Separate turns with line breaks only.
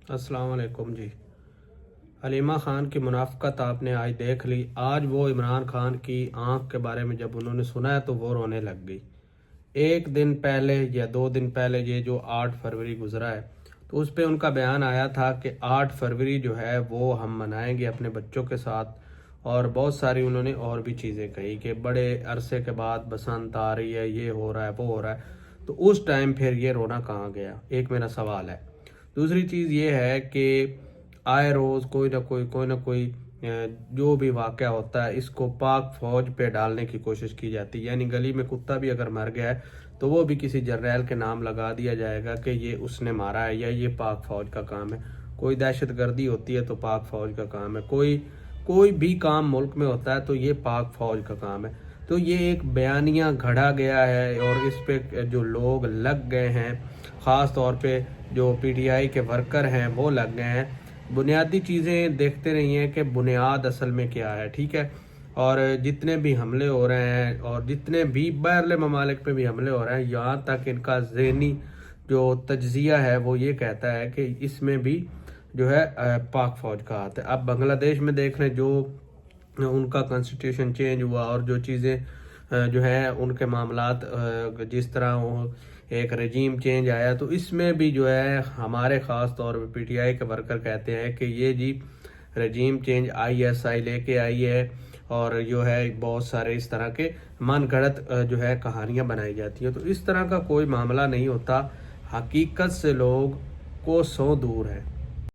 السلام علیکم جی۔ حلیمہ خان کی منافقت آپ نے آج دیکھ لی۔ آج وہ عمران خان کی آنکھ کے بارے میں جب انہوں نے سنا ہے تو وہ رونے لگ گئی۔ ایک دن پہلے یا 2 دن پہلے یہ جو 8 فروری گزرا ہے تو اس پہ ان کا بیان آیا تھا کہ 8 فروری جو ہے وہ ہم منائیں گے اپنے بچوں کے ساتھ، اور بہت ساری انہوں نے اور بھی چیزیں کہی کہ بڑے عرصے کے بعد بسنت آ رہی ہے، یہ ہو رہا ہے، وہ ہو رہا ہے۔ تو اس ٹائم پھر یہ رونا کہاں گیا؟ ایک میرا سوال ہے۔ دوسری چیز یہ ہے کہ آئے روز کوئی نہ کوئی جو بھی واقعہ ہوتا ہے اس کو پاک فوج پہ ڈالنے کی کوشش کی جاتی ہے، یعنی گلی میں کتا بھی اگر مر گیا ہے تو وہ بھی کسی جرنیل کے نام لگا دیا جائے گا کہ یہ اس نے مارا ہے یا یہ پاک فوج کا کام ہے۔ کوئی دہشت گردی ہوتی ہے تو پاک فوج کا کام ہے، کوئی بھی کام ملک میں ہوتا ہے تو یہ پاک فوج کا کام ہے۔ تو یہ ایک بیانیہ گھڑا گیا ہے اور اس پہ جو لوگ لگ گئے ہیں، خاص طور پہ جو پی ٹی آئی کے ورکر ہیں وہ لگ گئے ہیں۔ بنیادی چیزیں دیکھتے رہی ہیں کہ بنیاد اصل میں کیا ہے، ٹھیک ہے؟ اور جتنے بھی حملے ہو رہے ہیں اور جتنے بھی باہرلے ممالک پہ بھی حملے ہو رہے ہیں، یہاں تک ان کا ذہنی جو تجزیہ ہے وہ یہ کہتا ہے کہ اس میں بھی جو ہے پاک فوج کا ہاتھ ہے۔ اب بنگلہ دیش میں دیکھ لیں، جو ان کا کانسٹیٹیوشن چینج ہوا اور جو چیزیں جو ہیں ان کے معاملات جس طرح ایک رجیم چینج آیا، تو اس میں بھی جو ہے ہمارے خاص طور پہ پی ٹی آئی کے ورکر کہتے ہیں کہ یہ جی رجیم چینج ISI لے کے آئی ہے، اور جو ہے بہت سارے اس طرح کے من گھڑت جو ہے کہانیاں بنائی جاتی ہیں۔ تو اس طرح کا کوئی معاملہ نہیں ہوتا، حقیقت سے لوگ کو سو دور ہے۔